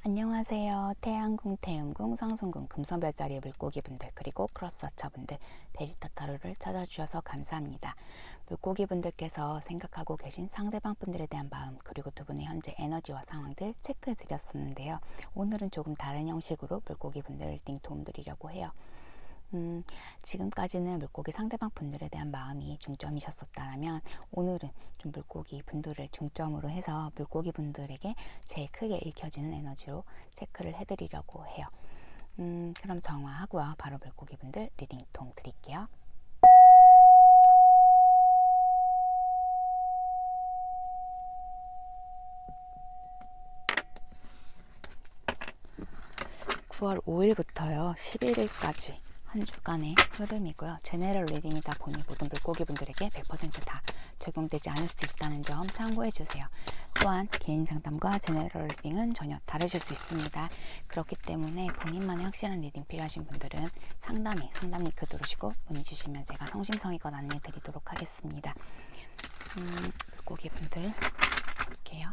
안녕하세요. 태양궁, 태음궁, 상승궁, 금성별자리 물고기분들 그리고 크로스워처분들 데리터 타로를 찾아주셔서 감사합니다. 물고기분들께서 생각하고 계신 상대방 분들에 대한 마음 그리고 두 분의 현재 에너지와 상황들 체크해 드렸었는데요. 오늘은 조금 다른 형식으로 물고기분들 리딩 도움드리려고 해요. 지금까지는 물고기 상대방 분들에 대한 마음이 중점이셨었다면 오늘은 좀 물고기 분들을 중점으로 해서 물고기 분들에게 제일 크게 읽혀지는 에너지로 체크를 해드리려고 해요. 그럼 정화하고요. 바로 물고기 분들 리딩 통 드릴게요. (9월 5일부터요) (11일까지) 한 주간의 흐름이고요. 제네럴 리딩이다 보니 모든 물고기 분들에게 100%다 적용되지 않을 수도 있다는 점 참고해 주세요. 또한 개인 상담과 제네럴 리딩은 전혀 다르실 수 있습니다. 그렇기 때문에 본인만의 확실한 리딩 필요하신 분들은 상담 링크 누르시고 문의 주시면 제가 성심성의껏 안내해 드리도록 하겠습니다. 물고기 분들 볼게요.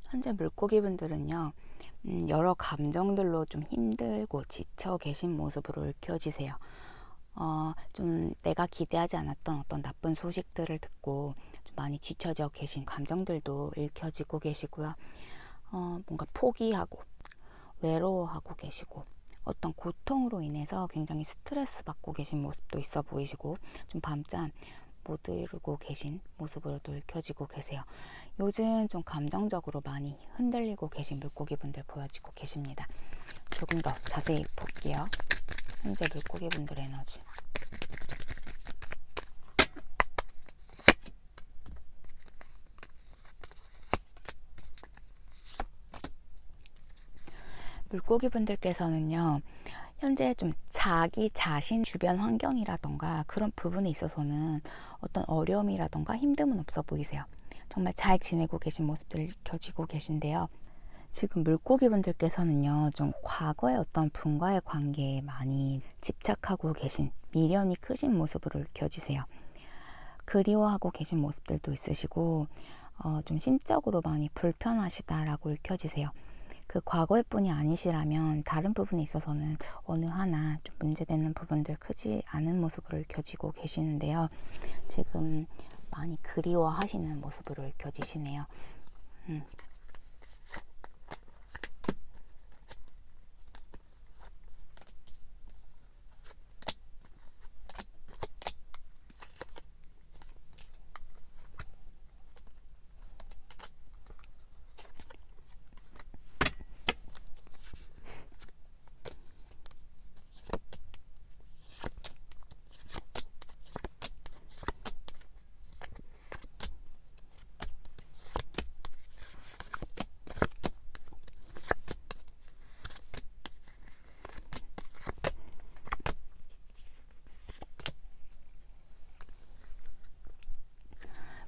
현재 물고기 분들은요, 여러 감정들로 좀 힘들고 지쳐 계신 모습으로 읽혀지세요. 좀 내가 기대하지 않았던 어떤 나쁜 소식들을 듣고 좀 많이 뒤처져 계신 감정들도 읽혀지고 계시고요. 뭔가 포기하고 외로워하고 계시고 어떤 고통으로 인해서 굉장히 스트레스 받고 계신 모습도 있어 보이시고 좀 밤잠 못 이루고 계신 모습으로도 읽혀지고 계세요. 요즘 좀 감정적으로 많이 흔들리고 계신 물고기 분들 보여지고 계십니다. 조금 더 자세히 볼게요. 현재 물고기 분들의 에너지. 물고기 분들께서는요, 현재 좀 자기 자신 주변 환경이라던가 그런 부분에 있어서는 어떤 어려움이라던가 힘듦은 없어 보이세요. 정말 잘 지내고 계신 모습들 켜지고 계신데요. 지금 물고기 분들께서는요, 좀 과거의 어떤 분과의 관계에 많이 집착하고 계신 미련이 크신 모습으로 켜지세요. 그리워하고 계신 모습들도 있으시고 좀 심적으로 많이 불편하시다라고 읽혀지세요. 그 과거의 뿐이 아니시라면 다른 부분에 있어서는 어느 하나 좀 문제되는 부분들 크지 않은 모습으로 읽혀지고 계시는데요. 지금 많이 그리워하시는 모습으로 읽혀지시네요.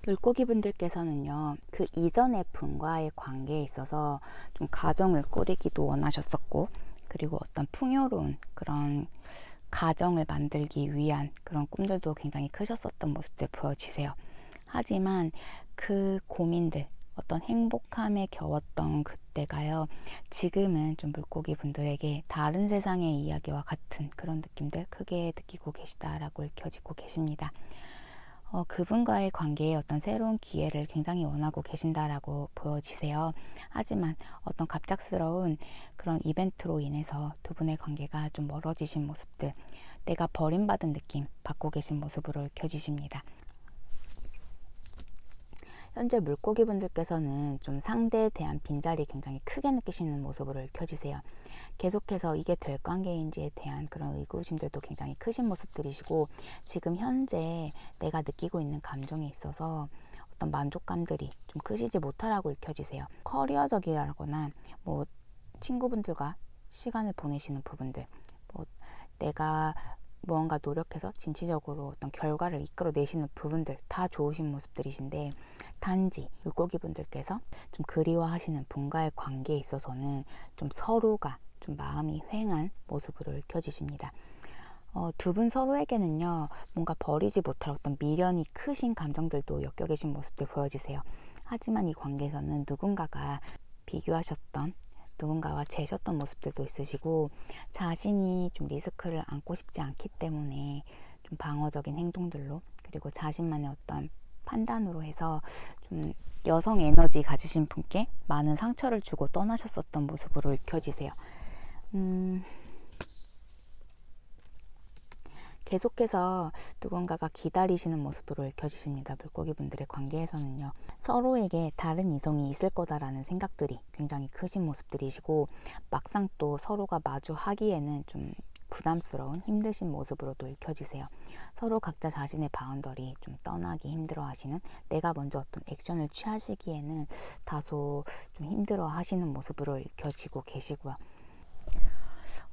물고기 분들께서는요, 그 이전의 분과의 관계에 있어서 좀 가정을 꾸리기도 원하셨었고, 그리고 어떤 풍요로운 그런 가정을 만들기 위한 그런 꿈들도 굉장히 크셨었던 모습들 보여지세요. 하지만 그 고민들, 어떤 행복함에 겨웠던 그때가요, 지금은 좀 물고기 분들에게 다른 세상의 이야기와 같은 그런 느낌들 크게 느끼고 계시다라고 읽혀지고 계십니다. 그분과의 관계에 어떤 새로운 기회를 굉장히 원하고 계신다라고 보여지세요. 하지만 어떤 갑작스러운 그런 이벤트로 인해서 두 분의 관계가 좀 멀어지신 모습들, 내가 버림받은 느낌 받고 계신 모습으로 읽혀지십니다. 현재 물고기 분들께서는 좀 상대에 대한 빈자리 굉장히 크게 느끼시는 모습으로 읽혀지세요. 계속해서 이게 될 관계인지에 대한 그런 의구심들도 굉장히 크신 모습들이시고, 지금 현재 내가 느끼고 있는 감정에 있어서 어떤 만족감들이 좀 크시지 못하라고 읽혀지세요. 커리어적이라거나 뭐 친구분들과 시간을 보내시는 부분들, 뭐 내가 무언가 노력해서 진취적으로 어떤 결과를 이끌어내시는 부분들 다 좋으신 모습들이신데, 단지 물고기 분들께서 좀 그리워하시는 분과의 관계에 있어서는 좀 서로가 좀 마음이 휑한 모습으로 읽혀지십니다. 두 분 서로에게는요, 뭔가 버리지 못할 어떤 미련이 크신 감정들도 엮여 계신 모습들 보여지세요. 하지만 이 관계에서는 누군가가 비교하셨던, 누군가와 재셨던 모습들도 있으시고, 자신이 좀 리스크를 안고 싶지 않기 때문에 좀 방어적인 행동들로, 그리고 자신만의 어떤 판단으로 해서 좀 여성 에너지 가지신 분께 많은 상처를 주고 떠나셨었던 모습으로 읽혀지세요. 계속해서 누군가가 기다리시는 모습으로 읽혀지십니다. 물고기 분들의 관계에서는요, 서로에게 다른 이성이 있을 거다라는 생각들이 굉장히 크신 모습들이시고, 막상 또 서로가 마주하기에는 좀 부담스러운, 힘드신 모습으로도 읽혀지세요. 서로 각자 자신의 바운더리 좀 떠나기 힘들어 하시는, 내가 먼저 어떤 액션을 취하시기에는 다소 좀 힘들어 하시는 모습으로 읽혀지고 계시고요.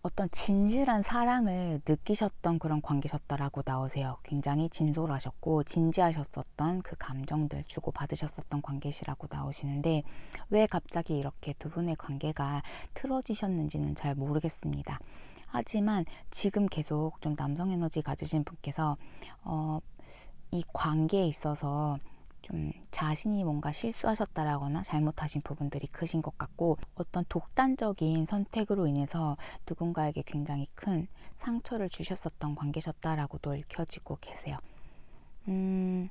어떤 진실한 사랑을 느끼셨던 그런 관계셨다라고 나오세요. 굉장히 진솔하셨고 진지하셨었던 그 감정들 주고받으셨었던 관계시라고 나오시는데, 왜 갑자기 이렇게 두 분의 관계가 틀어지셨는지는 잘 모르겠습니다. 하지만 지금 계속 좀 남성 에너지 가지신 분께서 이 관계에 있어서 좀 자신이 뭔가 실수하셨다라거나 잘못하신 부분들이 크신 것 같고, 어떤 독단적인 선택으로 인해서 누군가에게 굉장히 큰 상처를 주셨었던 관계셨다라고도 읽혀지고 계세요. 좀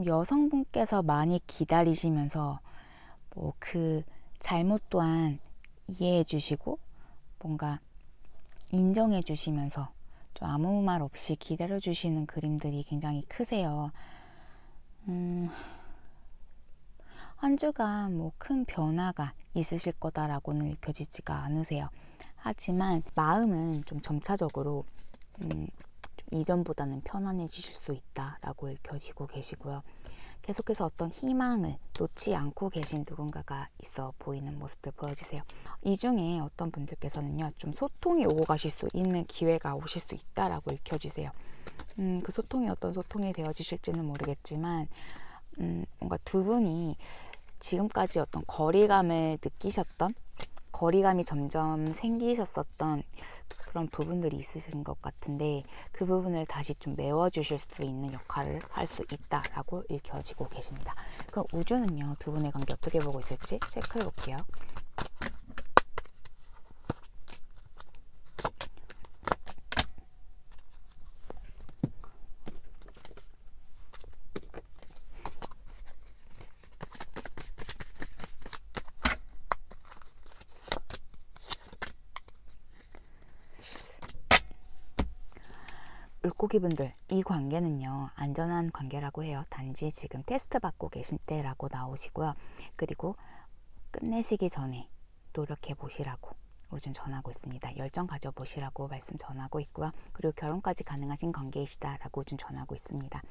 여성분께서 많이 기다리시면서 뭐 그 잘못 또한 이해해 주시고 뭔가 인정해 주시면서 좀 아무 말 없이 기다려 주시는 그림들이 굉장히 크세요. 한 주간 뭐 큰 변화가 있으실 거다라고는 읽혀지지가 않으세요. 하지만 마음은 좀 점차적으로 좀 이전보다는 편안해지실 수 있다라고 읽혀지고 계시고요. 계속해서 어떤 희망을 놓지 않고 계신 누군가가 있어 보이는 모습들 보여지세요. 이 중에 어떤 분들께서는요, 좀 소통이 오고 가실 수 있는 기회가 오실 수 있다라고 읽혀지세요. 그 소통이 어떤 소통이 되어지실지는 모르겠지만, 뭔가 두 분이 지금까지 어떤 거리감을 느끼셨던, 거리감이 점점 생기셨었던 그런 부분들이 있으신 것 같은데, 그 부분을 다시 좀 메워주실 수 있는 역할을 할 수 있다라고 읽혀지고 계십니다. 그럼 우주는요, 두 분의 관계 어떻게 보고 있을지 체크해 볼게요. 물고기분들, 이 관계는요, 안전한 관계라고 해요. 단지 지금 테스트 받고 계신 때라고 나오시고요. 그리고 끝내시기 전에 노력해 보시라고 우준 전하고 있습니다. 열정 가져보시라고 말씀 전하고 있고요. 그리고 결혼까지 가능하신 관계이시다라고 우준 전하고 있습니다.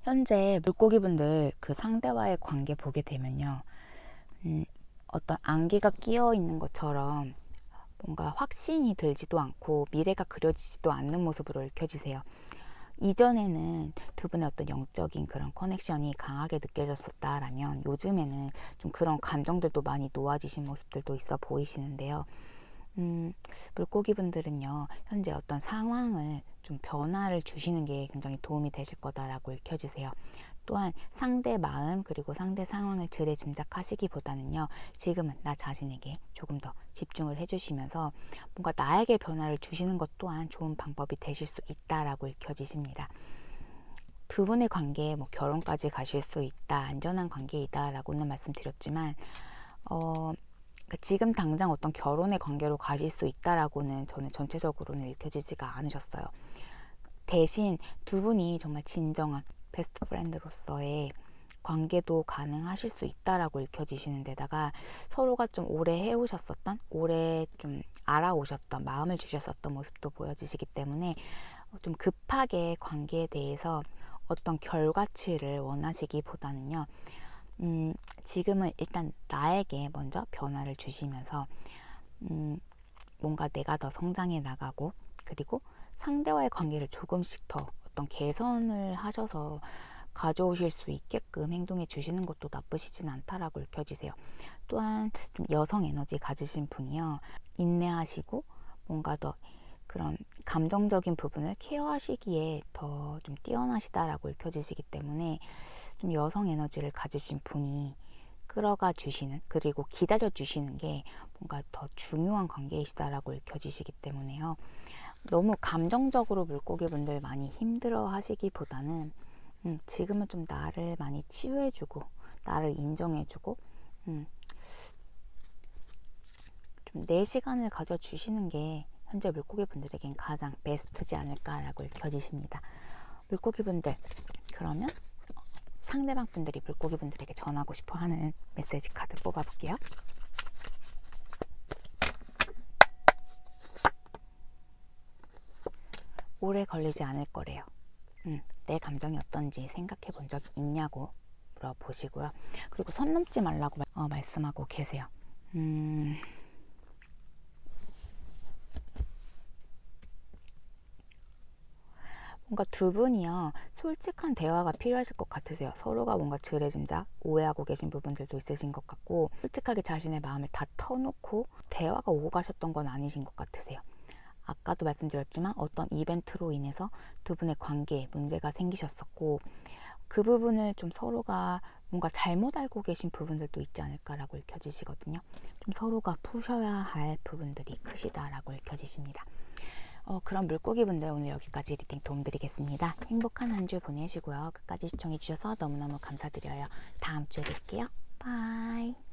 현재 물고기분들 그 상대와의 관계 보게 되면요, 어떤 안개가 끼어 있는 것처럼 뭔가 확신이 들지도 않고 미래가 그려지지도 않는 모습으로 읽혀지세요. 이전에는 두 분의 어떤 영적인 그런 커넥션이 강하게 느껴졌었다라면, 요즘에는 좀 그런 감정들도 많이 놓아지신 모습들도 있어 보이시는데요. 물고기 분들은요, 현재 어떤 상황을 좀 변화를 주시는 게 굉장히 도움이 되실 거다라고 읽혀지세요. 또한 상대 마음 그리고 상대 상황을 들에 짐작하시기보다는요, 지금은 나 자신에게 조금 더 집중을 해주시면서 뭔가 나에게 변화를 주시는 것 또한 좋은 방법이 되실 수 있다라고 읽혀지십니다. 두 분의 관계에 뭐 결혼까지 가실 수 있다, 안전한 관계이다 라고는 말씀드렸지만, 지금 당장 어떤 결혼의 관계로 가실 수 있다라고는 저는 전체적으로는 읽혀지지가 않으셨어요. 대신 두 분이 정말 진정한 베스트 프렌드로서의 관계도 가능하실 수 있다라고 읽혀지시는 데다가, 서로가 좀 오래 해오셨었던, 오래 좀 알아오셨던, 마음을 주셨었던 모습도 보여지시기 때문에 좀 급하게 관계에 대해서 어떤 결과치를 원하시기보다는요, 지금은 일단 나에게 먼저 변화를 주시면서 뭔가 내가 더 성장해 나가고, 그리고 상대와의 관계를 조금씩 더 어떤 개선을 하셔서 가져오실 수 있게끔 행동해 주시는 것도 나쁘시진 않다라고 느껴지세요. 또한 좀 여성 에너지 가지신 분이요, 인내하시고 뭔가 더 그런 감정적인 부분을 케어하시기에 더 좀 뛰어나시다라고 읽혀지시기 때문에 좀 여성 에너지를 가지신 분이 끌어가 주시는, 그리고 기다려 주시는 게 뭔가 더 중요한 관계이시다라고 읽혀지시기 때문에요. 너무 감정적으로 물고기 분들 많이 힘들어 하시기보다는 지금은 좀 나를 많이 치유해주고 나를 인정해주고 좀 내 시간을 가져주시는 게 현재 물고기 분들에겐 가장 베스트지 않을까라고 읽혀지십니다. 물고기 분들, 그러면 상대방 분들이 물고기 분들에게 전하고 싶어 하는 메시지 카드 뽑아볼게요. 오래 걸리지 않을 거래요. 내 감정이 어떤지 생각해 본 적 있냐고 물어보시고요. 그리고 선 넘지 말라고 말씀하고 계세요. 뭔가 두 분이요, 솔직한 대화가 필요하실 것 같으세요. 서로가 뭔가 지레짐작 오해하고 계신 부분들도 있으신 것 같고, 솔직하게 자신의 마음을 다 터놓고 대화가 오고 가셨던 건 아니신 것 같으세요. 아까도 말씀드렸지만 어떤 이벤트로 인해서 두 분의 관계에 문제가 생기셨었고, 그 부분을 좀 서로가 뭔가 잘못 알고 계신 부분들도 있지 않을까라고 읽혀지시거든요. 좀 서로가 푸셔야 할 부분들이 크시다라고 읽혀지십니다. 그럼 물고기 분들, 오늘 여기까지 리딩 도움드리겠습니다. 행복한 한 주 보내시고요. 끝까지 시청해주셔서 너무너무 감사드려요. 다음 주에 뵐게요. 바이.